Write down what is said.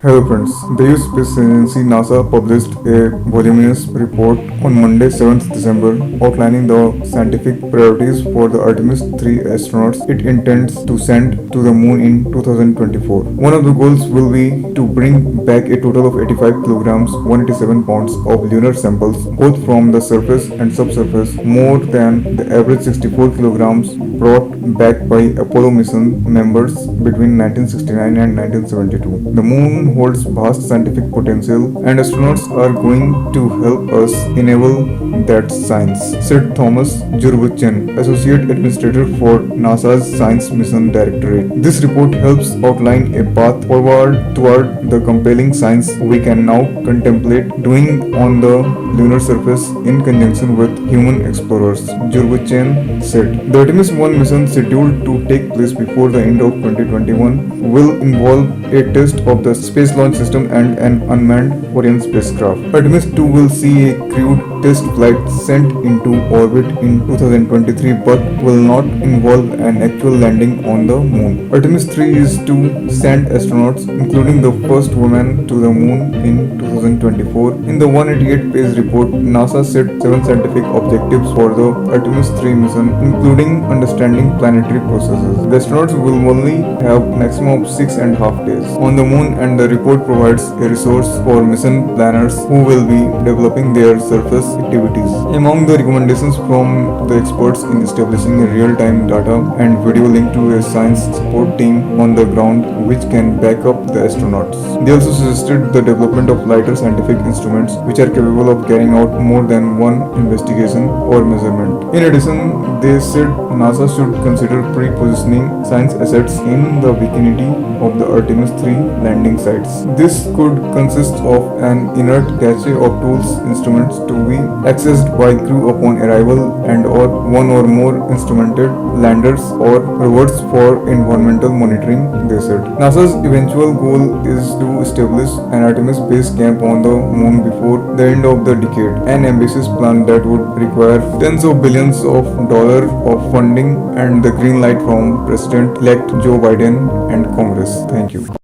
Hello friends, the US Space Agency NASA published a voluminous report on Monday 7th December outlining the scientific priorities for the Artemis 3 astronauts it intends to send to the moon in 2024. One of the goals will be to bring back a total of 85 kilograms 187 pounds of lunar samples both from the surface and subsurface, more than the average 64 kilograms brought back by Apollo mission members between 1969 and 1972. The moon holds vast scientific potential and astronauts are going to help us enable that science, said Thomas Jurbuchen, Associate Administrator for NASA's Science Mission Directorate. This report helps outline a path forward toward the compelling science we can now contemplate doing on the lunar surface in conjunction with human explorers, Jurbuchen said. The Artemis 1 mission, scheduled to take place before the end of 2021, will involve a test of the Space Launch System and an unmanned Orion spacecraft. Artemis 2 will see a crewed test flight sent into orbit in 2023 but will not involve an actual landing on the moon. Artemis 3 is to send astronauts, including the first woman, to the moon in 2024. In the 188-page report, NASA set 7 scientific objectives for the Artemis 3 mission, including understanding planetary processes. The astronauts will only have maximum of 6.5 days on the moon, and the report provides a resource for mission planners who will be developing their surface activities. Among the recommendations from the experts in establishing a real-time data and video link to a science support team on the ground which can back up the astronauts. They also suggested the development of lighter scientific instruments which are capable of carrying out more than one investigation or measurement. In addition, they said NASA should consider pre-positioning science assets in the vicinity of the Artemis 3 landing sites. This could consist of an inert cache of tools, instruments to be accessed by crew upon arrival, and or one or more instrumented landers or rovers for environmental monitoring, they said. NASA's eventual goal is to establish an Artemis base camp on the moon before the end of the decade, an ambitious plan that would require tens of billions of dollars of funding and the green light from President-elect Joe Biden and Congress. Thank you.